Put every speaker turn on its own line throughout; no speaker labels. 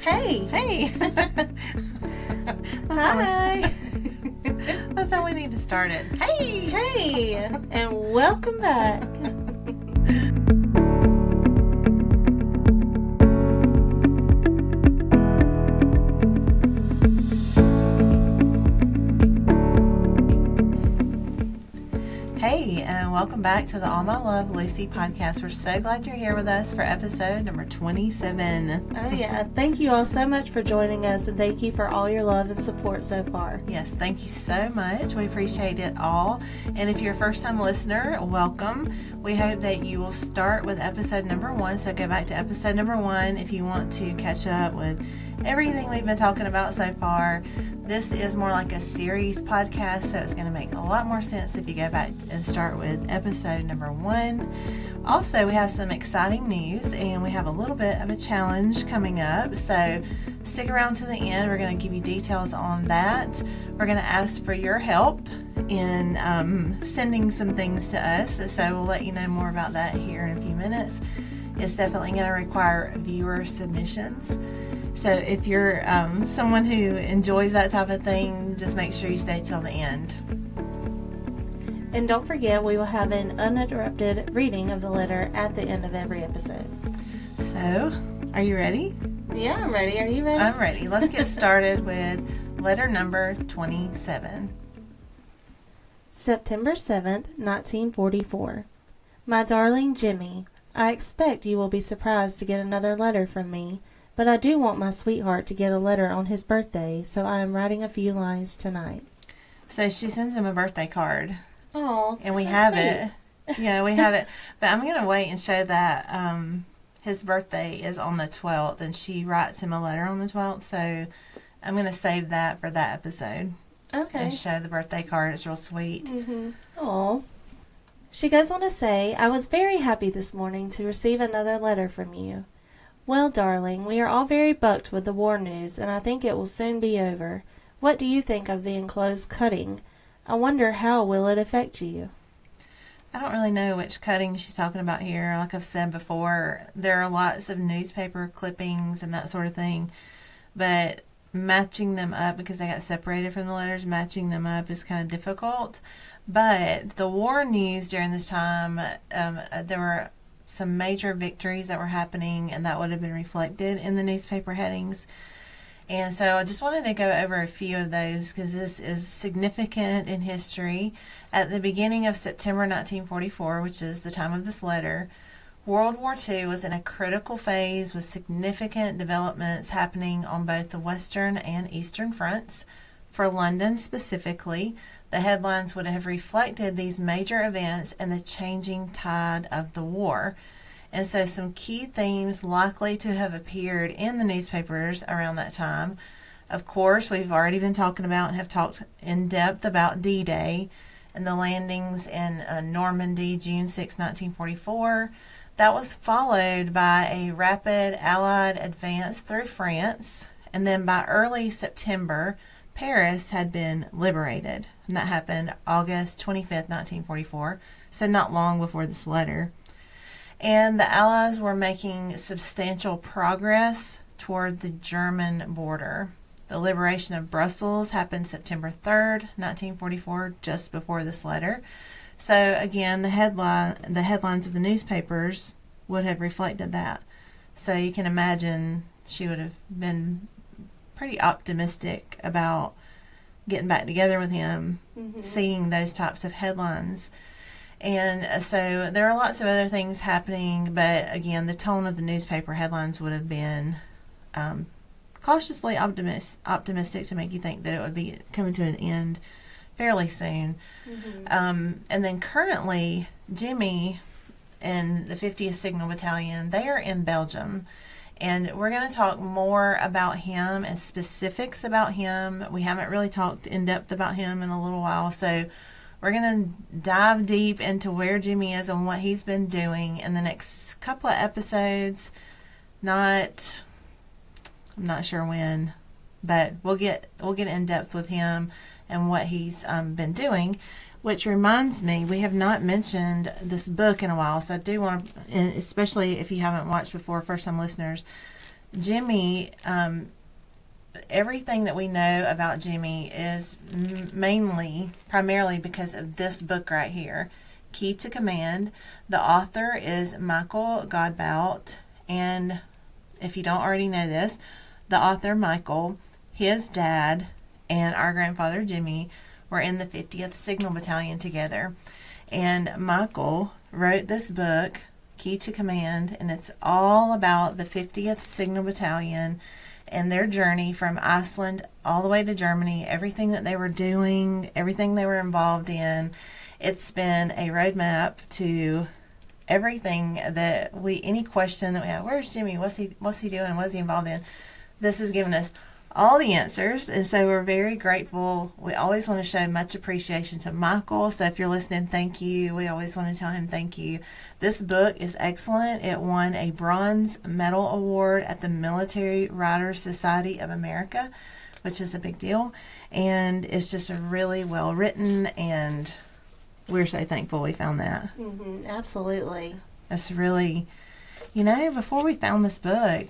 Hey.
Hey.
Hi.
That's how we need to start it. Hey.
Hey. And welcome back.
Hey, and welcome back to the All My Love Lucy podcast. We're so glad you're here with us for episode number 27.
Oh, yeah. Thank you all so much for joining us, and thank you for all your love and support so far.
Yes, thank you so much. We appreciate it all. And if you're a first-time listener, welcome. We hope that you will start with episode number 1. So go back to episode number 1 if you want to catch up with everything we've been talking about so far. This is more like a series podcast, so it's going to make a lot more sense if you go back and start with episode number 1. Also, we have some exciting news, and we have a little bit of a challenge coming up, so stick around to the end. We're going to give you details on that. We're going to ask for your help in sending some things to us, so we'll let you know more about that here in a few minutes. It's definitely going to require viewer submissions. So if you're someone who enjoys that type of thing, just make sure you stay till the end.
And don't forget, we will have an uninterrupted reading of the letter at the end of every episode.
So, are you ready?
Yeah, I'm ready. Are you ready?
I'm ready. Let's get started with letter number 27.
September 7th, 1944. My darling Jimmy, I expect you will be surprised to get another letter from me. But I do want my sweetheart to get a letter on his birthday, so I am writing a few lines tonight.
So she sends him a birthday card.
Oh,
and we
so
have
sweet.
it. Yeah, we have it. But I'm going to wait and show that his birthday is on the 12th, and she writes him a letter on the 12th. So I'm going to save that for that episode.
Okay.
And show the birthday card. It's real sweet.
Mm-hmm. Aw. She goes on to say, I was very happy this morning to receive another letter from you. Well, darling, we are all very bucked with the war news, and I think it will soon be over. What do you think of the enclosed cutting? I wonder how will it affect you?
I don't really know which cutting she's talking about here. Like I've said before, there are lots of newspaper clippings and that sort of thing, but matching them up, because they got separated from the letters, matching them up is kind of difficult. But the war news during this time, there were some major victories that were happening, and that would have been reflected in the newspaper headings. And so I just wanted to go over a few of those because this is significant in history. At the beginning of September 1944, which is the time of this letter, World War II was in a critical phase with significant developments happening on both the Western and Eastern fronts. For London specifically, the headlines would have reflected these major events and the changing tide of the war. And so some key themes likely to have appeared in the newspapers around that time. Of course, we've already been talking about and have talked in depth about D-Day and the landings in Normandy, June 6, 1944. That was followed by a rapid Allied advance through France. And then by early September, Paris had been liberated, and that happened August 25th, 1944, so not long before this letter. And the Allies were making substantial progress toward the German border. The liberation of Brussels happened September 3rd, 1944, just before this letter. So again, the headlines of the newspapers would have reflected that. So you can imagine she would have been pretty optimistic about getting back together with him, seeing those types of headlines. And so there are lots of other things happening, but again, the tone of the newspaper headlines would have been cautiously optimistic to make you think that it would be coming to an end fairly soon. And then currently, Jimmy and the 50th Signal Battalion, they are in Belgium. And we're going to talk more about him and specifics about him. We haven't really talked in depth about him in a little while, so we're going to dive deep into where Jimmy is and what he's been doing in the next couple of episodes. I'm not sure when, but we'll get in depth with him and what he's been doing. Which reminds me, we have not mentioned this book in a while, so I do want to, especially if you haven't watched before, first-time listeners, Jimmy, everything that we know about Jimmy is primarily because of this book right here, Key to Command. The author is Michael Godbout, and if you don't already know this, the author Michael, his dad, and our grandfather Jimmy were in the 50th Signal Battalion together. And Michael wrote this book, Key to Command, and it's all about the 50th Signal Battalion and their journey from Iceland all the way to Germany, everything that they were doing, everything they were involved in. It's been a roadmap to everything that any question that we have, where's Jimmy? What's he doing? What's he involved in? This has given us all the answers, and so we're very grateful. We always want to show much appreciation to Michael, so if you're listening, thank you. We always want to tell him thank you. This book is excellent. It won a Bronze Medal Award at the Military Writers Society of America, which is a big deal, and it's just really well written, and we're so thankful we found that.
Absolutely.
That's really, before we found this book,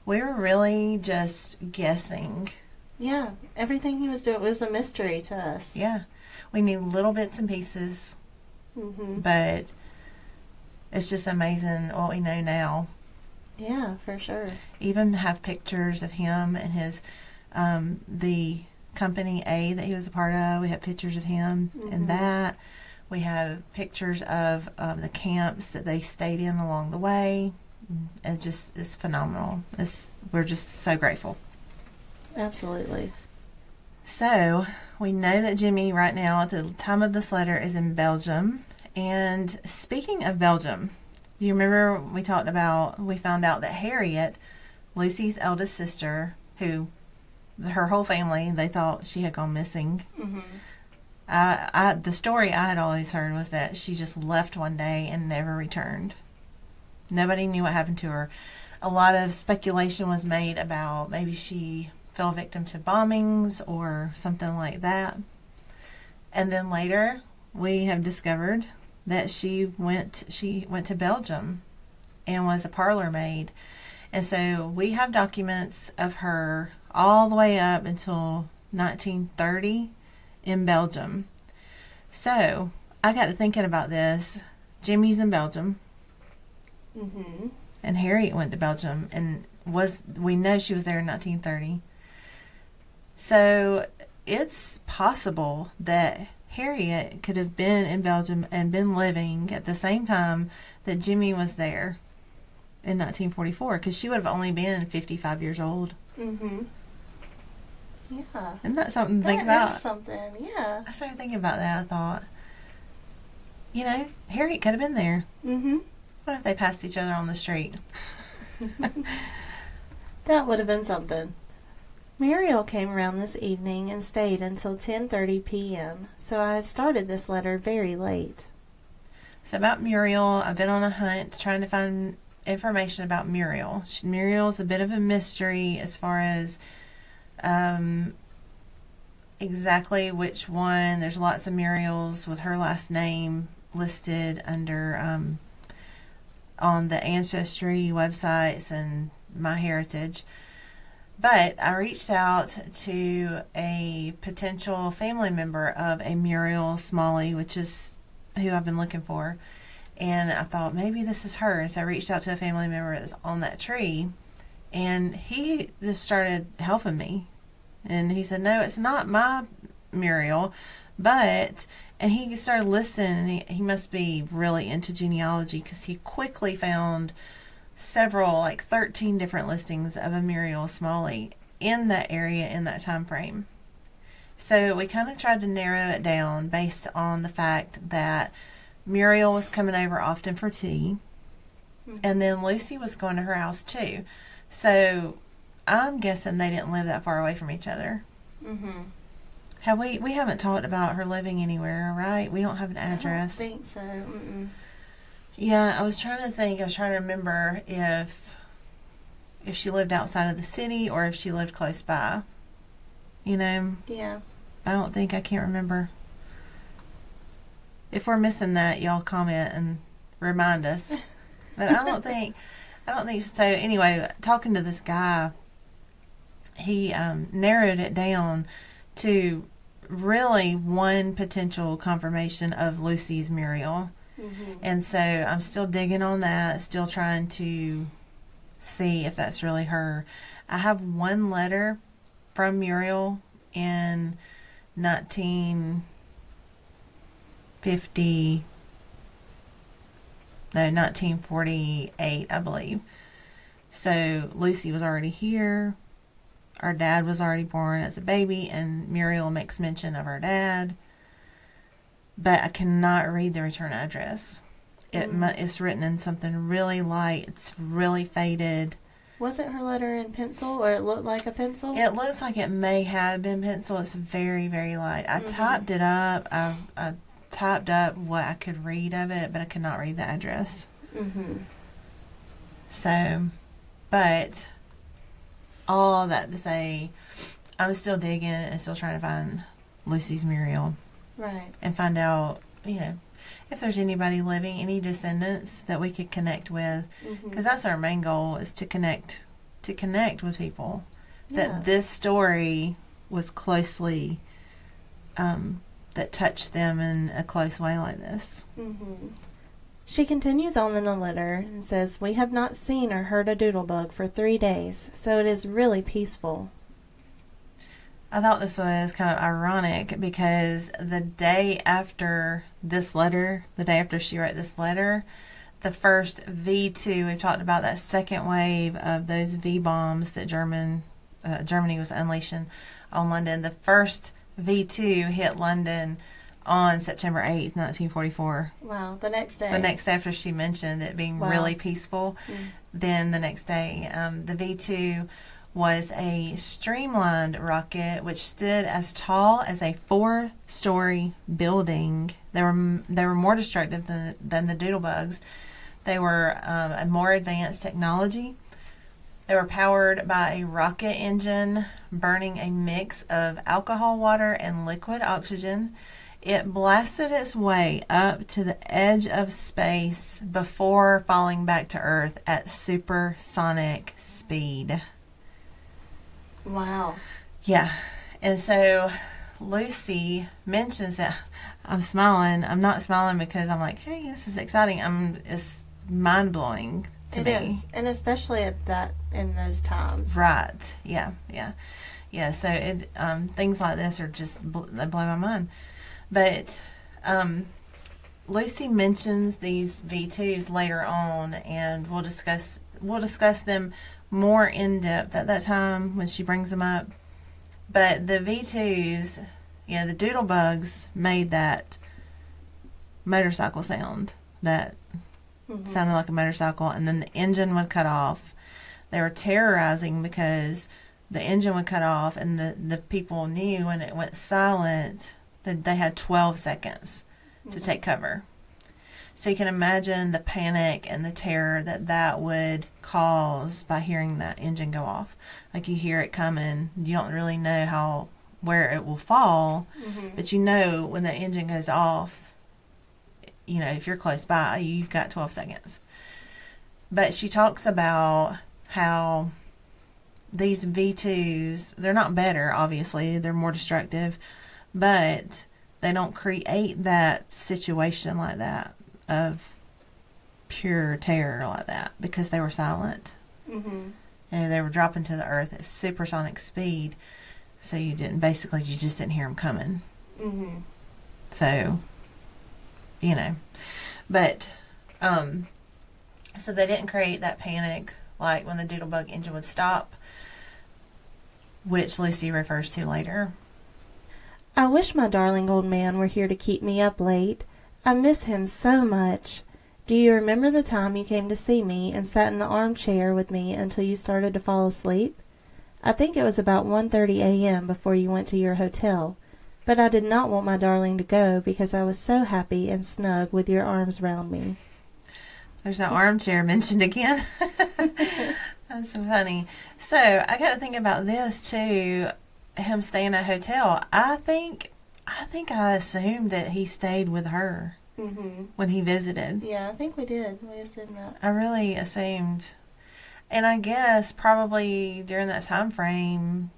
we were really just guessing.
Yeah, everything he was doing was a mystery to us.
Yeah, we knew little bits and pieces, but it's just amazing what we know now.
Yeah, for sure.
Even have pictures of him and his, the Company A that he was a part of. We have pictures of him in that. We have pictures of the camps that they stayed in along the way. It just is phenomenal. We're just so grateful.
Absolutely.
So, we know that Jimmy right now at the time of this letter is in Belgium. And speaking of Belgium, do you remember we found out that Harriet, Lucy's eldest sister, who her whole family, they thought she had gone missing. The story I had always heard was that she just left one day and never returned. Nobody knew what happened to her. A lot of speculation was made about maybe she fell victim to bombings or something like that. And then later, we have discovered that she went to Belgium and was a parlor maid. And so we have documents of her all the way up until 1930 in Belgium. So I got to thinking about this. Jimmy's in Belgium. And Harriet went to Belgium and we know she was there in 1930. So it's possible that Harriet could have been in Belgium and been living at the same time that Jimmy was there in 1944, because she would have only been 55 years old.
Yeah.
Isn't that something to think about?
That is something, yeah.
I started thinking about that. I thought, Harriet could have been there. What if they passed each other on the street?
That would have been something. Muriel came around this evening and stayed until 10:30 p.m., so I have started this letter very late.
So about Muriel, I've been on a hunt trying to find information about Muriel. Muriel's a bit of a mystery as far as exactly which one. There's lots of Muriels with her last name listed under on the Ancestry websites and MyHeritage. But I reached out to a potential family member of a Muriel Smalley, which is who I've been looking for. And I thought maybe this is her. So I reached out to a family member that's on that tree. And he just started helping me. And he said, no, it's not my Muriel. And he started listening. And he must be really into genealogy, because he quickly found several, like 13 different listings of a Muriel Smalley in that area in that time frame. So we kind of tried to narrow it down based on the fact that Muriel was coming over often for tea, and then Lucy was going to her house too. So I'm guessing they didn't live that far away from each other. Have we haven't talked about her living anywhere, right? We don't have an address.
I don't think so.
Yeah, I was trying to think. I was trying to remember if she lived outside of the city or if she lived close by.
Yeah.
I can't remember. If we're missing that, y'all comment and remind us. But I I don't think so. Anyway, talking to this guy, he narrowed it down to really one potential confirmation of Lucy's Muriel.
Mm-hmm.
And so I'm still digging on that, still trying to see if that's really her. I have one letter from Muriel in 1948, I believe. So Lucy was already here. Our dad was already born as a baby, and Muriel makes mention of our dad. But I cannot read the return address. It's written in something really light. It's really faded.
Was it her letter in pencil, or it looked like a pencil?
It looks like it may have been pencil. It's very, very light. I typed it up. I typed up what I could read of it, but I could not read the address.
Mm-hmm.
So, but all that to say, I'm still digging and still trying to find Lucy's Muriel.
Right.
And find out, if there's anybody living, any descendants that we could connect with. Because that's our main goal, is to connect with people.
Yeah.
That this story was closely, that touched them in a close way like this.
Mm-hmm. She continues on in the letter and says, "We have not seen or heard a doodlebug for 3 days, so it is really peaceful."
I thought this was kind of ironic because the day after this letter, the day after she wrote this letter, the first V2, we've talked about that second wave of those V bombs that Germany was unleashing on London. The first V2 hit London on September 8th, 1944.
Wow, the next day.
The next day after she mentioned it being really peaceful, then the next day, the V2 was a streamlined rocket which stood as tall as a 4-story building. They were more destructive than the doodlebugs. They were a more advanced technology. They were powered by a rocket engine burning a mix of alcohol water and liquid oxygen. It blasted its way up to the edge of space before falling back to Earth at supersonic speed.
Wow.
Yeah. And so Lucy mentions that. I'm smiling. I'm not smiling because I'm like, hey, this is exciting. It's mind-blowing to me.
It is. And especially in those times.
Right. Yeah. So things like this are just, they blow my mind. But Lucy mentions these V2s later on, and we'll discuss them more in depth at that time when she brings them up. But the V2s, the doodlebugs made that motorcycle sound that sounded like a motorcycle, and then the engine would cut off. They were terrorizing because the engine would cut off, and the people knew when it went silent that they had 12 seconds to take cover. So you can imagine the panic and the terror that would cause by hearing that engine go off. Like, you hear it coming, you don't really know where it will fall, but when that engine goes off, if you're close by, you've got 12 seconds. But she talks about how these V2s, they're not better, obviously, they're more destructive, but they don't create that situation like that of pure terror like that because they were silent. And they were dropping to the earth at supersonic speed, so you just didn't hear them coming. So, but so they didn't create that panic like when the doodlebug engine would stop, which Lucy refers to later.
"I wish my darling old man were here to keep me up late. I miss him so much. Do you remember the time you came to see me and sat in the armchair with me until you started to fall asleep? I think it was about 1:30 a.m. before you went to your hotel, but I did not want my darling to go because I was so happy and snug with your arms round me."
There's no armchair mentioned again. That's so funny. So I got to think about this too. Him staying at a hotel. I think I assumed that he stayed with her when he visited.
Yeah, I think we did. We assumed that.
I really assumed. And I guess probably during that time frame,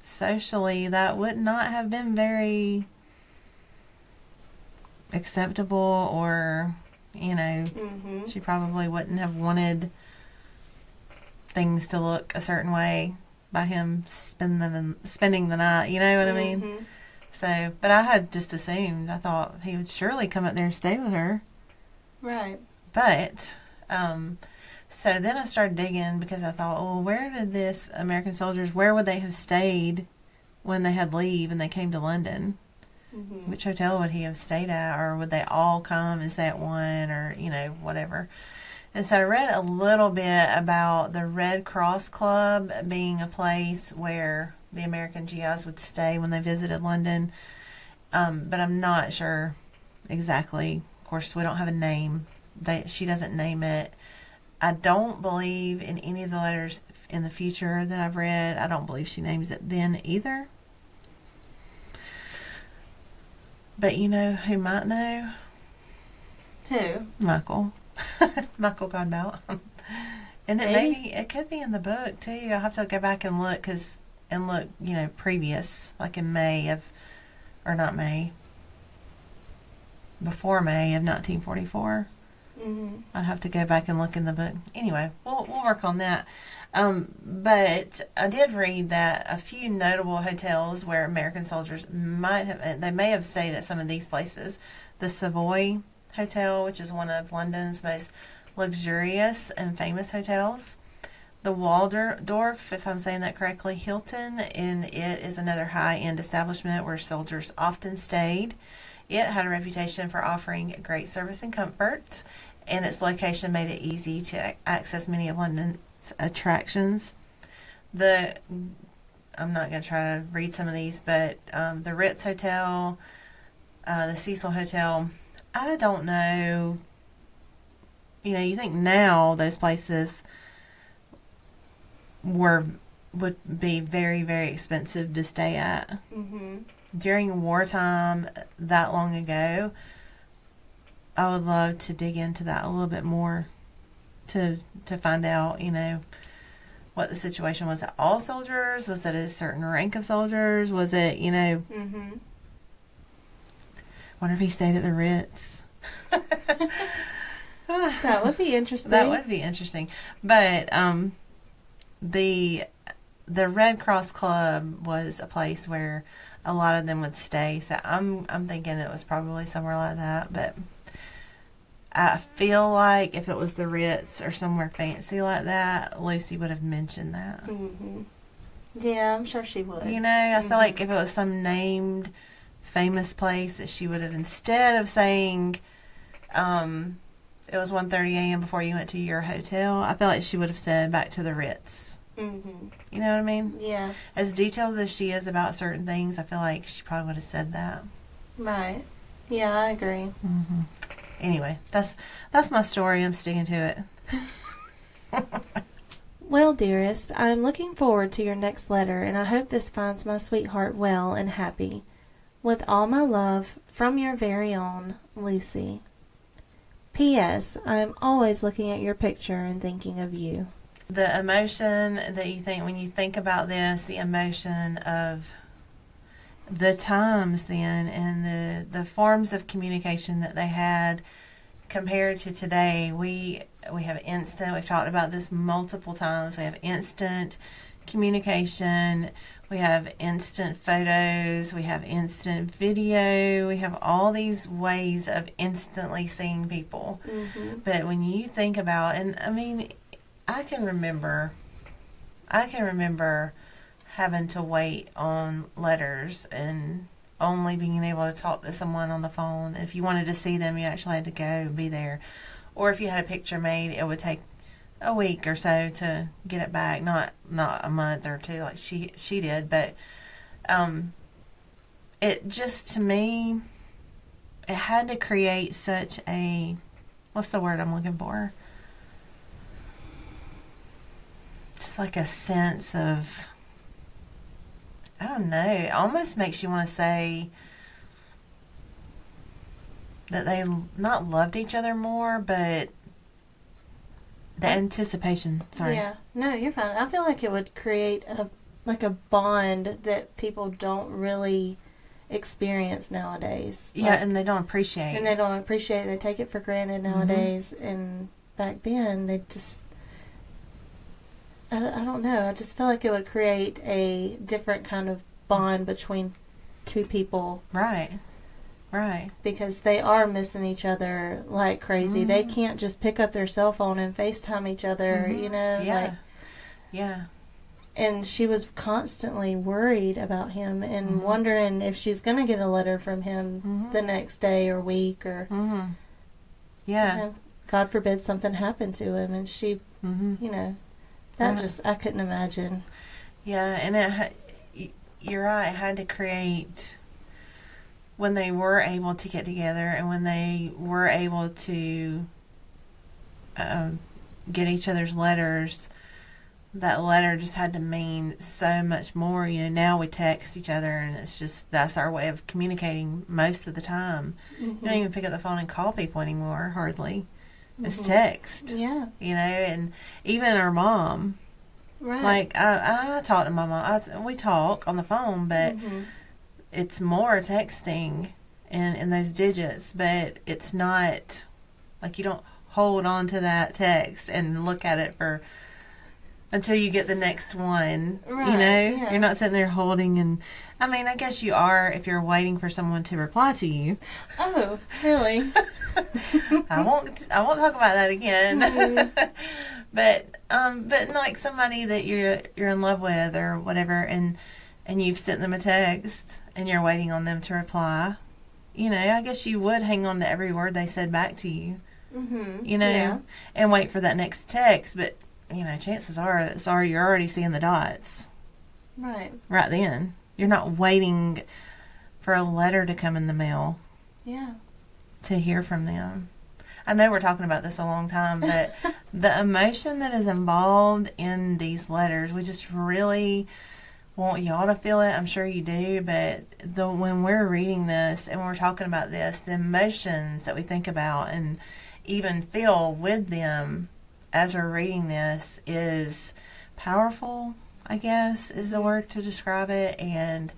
socially, that would not have been very acceptable, or, she probably wouldn't have wanted things to look a certain way by him spending the night. You know what I mean? So, but I had just assumed, I thought he would surely come up there and stay with her.
Right.
But, so then I started digging, because I thought, well, where did this American soldiers, where would they have stayed when they had leave and they came to London? Which hotel would he have stayed at? Or would they all come and stay at one, or, whatever. And so I read a little bit about the Red Cross Club being a place where the American GIs would stay when they visited London. But I'm not sure exactly. Of course, we don't have a name. She doesn't name it. I don't believe in any of the letters in the future that I've read. I don't believe she names it then either. But you know who might know?
Who?
Michael. Michael Godbout. And it could be in the book too. I'll have to go back and look, previous, like in before May of 1944. I'd have to go back and look in the book. Anyway, we'll work on that. But I did read that a few notable hotels where American soldiers may have stayed at some of these places. The Savoy Hotel, which is one of London's most luxurious and famous hotels. The Waldorf, if I'm saying that correctly, Hilton, and it is another high-end establishment where soldiers often stayed. It had a reputation for offering great service and comfort, and its location made it easy to access many of London's attractions. I'm not going to try to read some of these, but the Ritz Hotel, the Cecil Hotel, I don't know. You think now those places would be very, very expensive to stay at. During wartime, that long ago, I would love to dig into that a little bit more to find out, what the situation was. At all soldiers? Was it a certain rank of soldiers? Was it, wonder if he stayed at the Ritz.
That would be interesting.
That would be interesting. But the Red Cross Club was a place where a lot of them would stay. So I'm thinking it was probably somewhere like that. But I feel like if it was the Ritz or somewhere fancy like that, Lucy would have mentioned that.
Yeah, I'm sure she would.
I feel like if it was some named famous place, that she would have, instead of saying it was 1:30 a.m. before you went to your hotel, I feel like she would have said back to the Ritz. You know what I mean?
Yeah.
As detailed as she is about certain things, I feel like she probably would have said that.
Right. Yeah, I agree.
Anyway, that's my story. I'm sticking to it.
Well, dearest, I am looking forward to your next letter, and I hope this finds my sweetheart well and happy. With all my love, from your very own, Lucy. P.S. I am always looking at your picture and thinking of you.
The emotion that you think, when you think about this, the emotion of the times then, and the forms of communication that they had compared to today. We have instant, we've talked about this multiple times, we have instant communication, we have instant photos, we have instant video, we have all these ways of instantly seeing people. But when you think about, and I mean, I can remember having to wait on letters and only being able to talk to someone on the phone. If you wanted to see them, you actually had to go be there. Or if you had a picture made, it would take a week or so to get it back. Not a month or two like she did, but it just, to me, it had to create such a, what's the word I'm looking for? Just like a sense of, I don't know, it almost makes you want to say that they not loved each other more, but The anticipation. Sorry.
Yeah. No, you're fine. I feel like it would create a bond that people don't really experience nowadays.
Yeah, and they don't appreciate.
And they don't appreciate it. They take it for granted nowadays. And back then, they just... I don't know. I just feel like it would create a different kind of bond between two people.
Right. Right.
Because they are missing each other like crazy. They can't just pick up their cell phone and FaceTime each other, you know?
Yeah. Yeah.
And she was constantly worried about him and wondering if she's going to get a letter from him the next day or week or...
Yeah.
You know, God forbid something happened to him. And she, you know, that just... I couldn't imagine.
Yeah, and you're right. It had to create... When they were able to get together and when they were able to get each other's letters, that letter just had to mean so much more. You know, now we text each other and it's just, that's our way of communicating most of the time. You don't even pick up the phone and call people anymore, hardly. It's text.
Yeah.
You know, and even our mom.
Right.
Like, I talk to my mom. We talk on the phone, but... It's more texting in those digits, but it's not like you don't hold on to that text and look at it until you get the next one.
Right,
you know,
yeah.
You're not sitting there holding and I mean, I guess you are if you're waiting for someone to reply to you.
Oh, really?
I won't talk about that again. But like somebody that you're in love with or whatever, and you've sent them a text and you're waiting on them to reply, you know, I guess you would hang on to every word they said back to you, you know, and wait for that next text. But, you know, chances are you're already seeing the dots.
Right
then. You're not waiting for a letter to come in the mail.
Yeah.
To hear from them. I know we're talking about this a long time, but the emotion that is involved in these letters, we just really... want y'all to feel it. I'm sure you do, but when we're reading this and we're talking about this, the emotions that we think about and even feel with them as we're reading this is powerful, I guess, is the word to describe it. And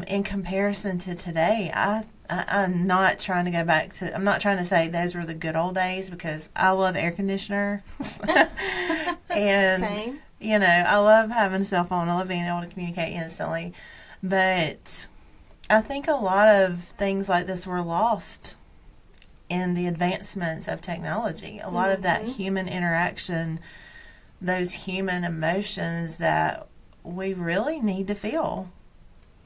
in comparison to today, I'm not trying to go back to... I'm not trying to say those were the good old days because I love air conditioner. And...
Same.
You know, I love having a cell phone. I love being able to communicate instantly. But I think a lot of things like this were lost in the advancements of technology. A lot of that human interaction, those human emotions that we really need to feel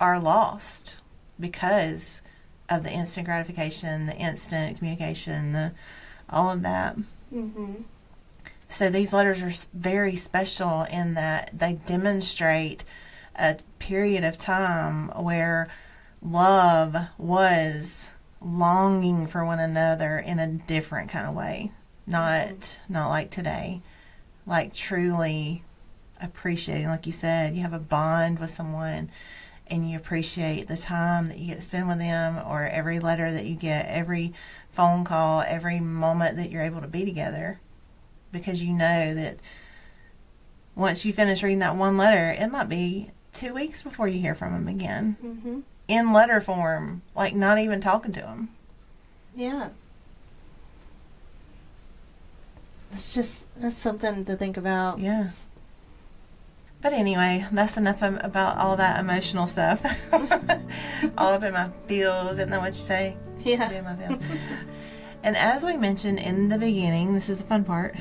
are lost because of the instant gratification, the instant communication, all of that. So these letters are very special in that they demonstrate a period of time where love was longing for one another in a different kind of way. Not like today. Like truly appreciating, like you said, you have a bond with someone and you appreciate the time that you get to spend with them, or every letter that you get, every phone call, every moment that you're able to be together. Because you know that once you finish reading that one letter, it might be 2 weeks before you hear from them again. In letter form, like not even talking to them.
Yeah. That's something to think about.
Yes. But anyway, that's enough about all that emotional stuff. All up in my feels, isn't that what you say?
Yeah.
In my feels. And as we mentioned in the beginning, this is the fun part.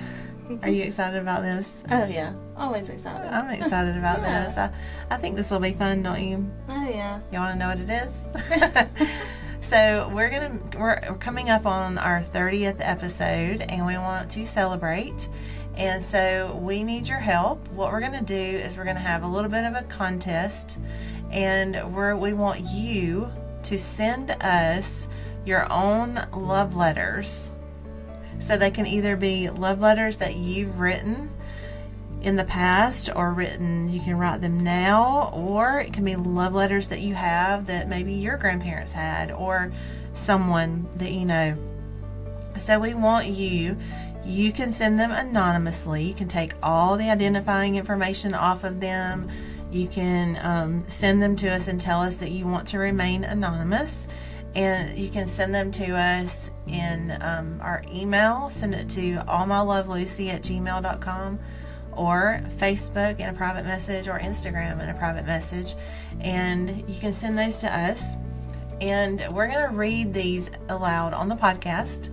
Are you excited about this?
Oh, yeah. Always excited.
I'm excited about this. I think this will be fun, don't you?
Oh, yeah.
You want to know what it is? So we're coming up on our 30th episode, and we want to celebrate. And so we need your help. What we're going to do is we're going to have a little bit of a contest, and we want you to send us your own love letters. So they can either be love letters that you've written in the past or you can write them now, or it can be love letters that you have that maybe your grandparents had or someone that you know. So we want you You can send them anonymously. You can take all the identifying information off of them. You can send them to us and tell us that you want to remain anonymous. And you can send them to us in our email. Send it to allmylovelucy@gmail.com, or Facebook in a private message, or Instagram in a private message. And you can send those to us. And we're going to read these aloud on the podcast.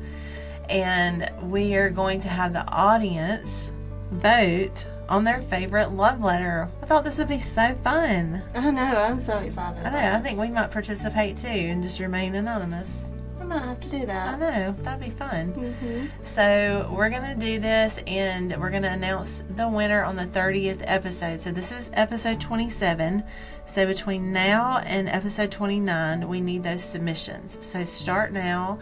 And we are going to have the audience vote on their favorite love letter. I thought this would be so fun.
I know, I'm so excited.
I know, I think we might participate too and just remain anonymous.
I might have to do that.
I know, that'd be fun.
Mm-hmm.
So we're going to do this, and we're going to announce the winner on the 30th episode. So this is episode 27. So between now and episode 29, we need those submissions. So start now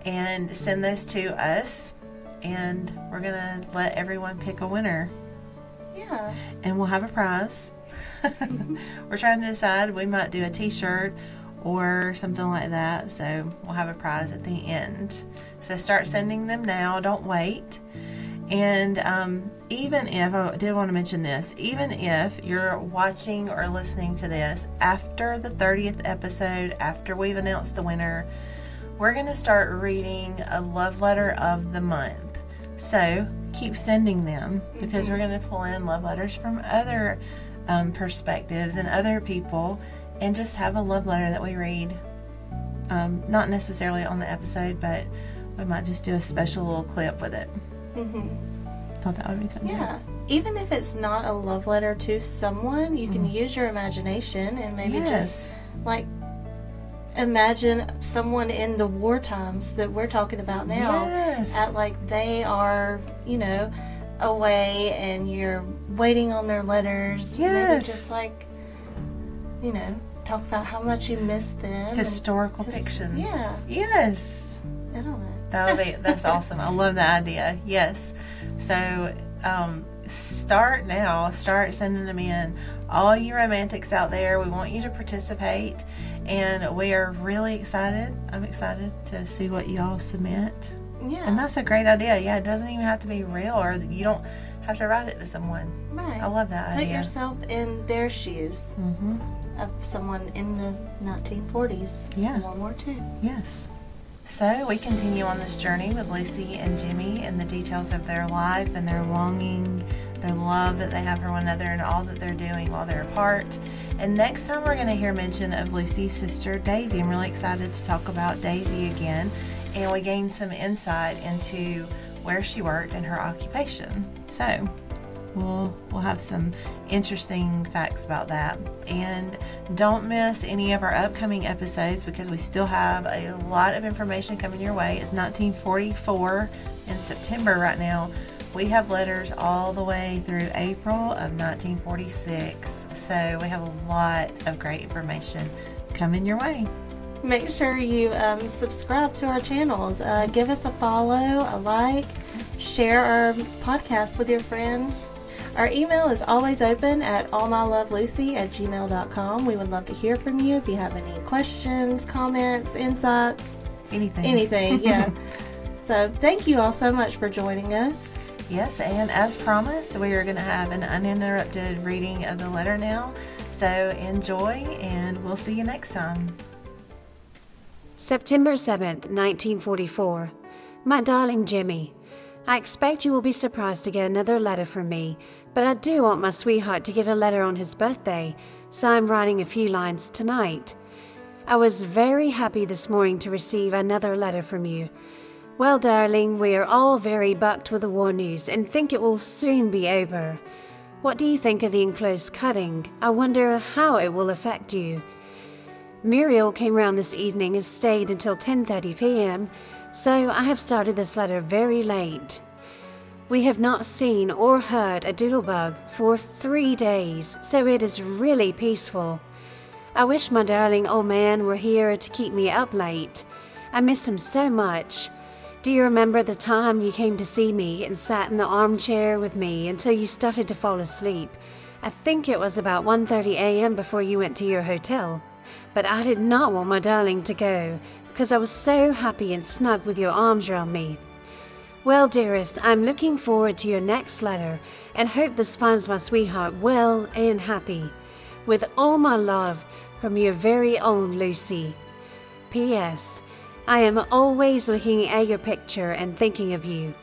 and send those to us, and we're going to let everyone pick a winner.
Yeah.
And we'll have a prize. We're trying to decide. We might do a t-shirt or something like that. So we'll have a prize at the end. So start sending them now. Don't wait. And even if, I did want to mention this, even if you're watching or listening to this after the 30th episode, after we've announced the winner, we're going to start reading a love letter of the month. So keep sending them, because we're going to pull in love letters from other perspectives and other people, and just have a love letter that we read. Not necessarily on the episode, but we might just do a special little clip with it.
Mm-hmm.
Thought that would be fun.
Yeah. Even if it's not a love letter to someone, you can use your imagination and maybe just like imagine someone in the war times that we're talking about now.
Yes.
At like they are, away and you're waiting on their letters.
Yes.
Maybe just like, talk about how much you miss them.
Historical fiction.
Yeah.
Yes.
I don't know.
That's awesome. I love that idea. Yes. So start now. Start sending them in. All you romantics out there, we want you to participate, and we are really excited. I'm excited to see what y'all submit.
Yeah.
And that's a great idea. Yeah, it doesn't even have to be real, or you don't have to write it to someone.
Right.
I love that idea.
Put yourself in their shoes, of someone in the 1940s.
Yeah.
World War II.
Yes. So we continue on this journey with Lucy and Jimmy, and the details of their life and their longing, their love that they have for one another, and all that they're doing while they're apart. And next time we're going to hear mention of Lucy's sister Daisy. I'm really excited to talk about Daisy again, and we gained some insight into where she worked and her occupation. So we'll have some interesting facts about that. And don't miss any of our upcoming episodes, because we still have a lot of information coming your way. It's 1944 in September right now. We have letters all the way through April of 1946. So we have a lot of great information coming your way.
Make sure you subscribe to our channels. Give us a follow, a like, share our podcast with your friends. Our email is always open at allmylovelucy@gmail.com. We would love to hear from you if you have any questions, comments, insights. Anything, yeah. So thank you all so much for joining us.
Yes, and as promised, we are going to have an uninterrupted reading of the letter now. So enjoy, and we'll see you next time.
September 7th, 1944. My darling Jimmy, I expect you will be surprised to get another letter from me, but I do want my sweetheart to get a letter on his birthday, so I'm writing a few lines tonight. I was very happy this morning to receive another letter from you. Well, darling, we are all very bucked with the war news and think it will soon be over. What do you think of the enclosed cutting? I wonder how it will affect you. Muriel came round this evening and stayed until 10:30 p.m., so I have started this letter very late. We have not seen or heard a doodlebug for 3 days, so it is really peaceful. I wish my darling old man were here to keep me up late. I miss him so much. Do you remember the time you came to see me and sat in the armchair with me until you started to fall asleep? I think it was about 1:30 a.m. before you went to your hotel. But I did not want my darling to go, because I was so happy and snug with your arms around me. Well, dearest, I'm looking forward to your next letter and hope this finds my sweetheart well and happy. With all my love, from your very own Lucy. P.S. I am always looking at your picture and thinking of you.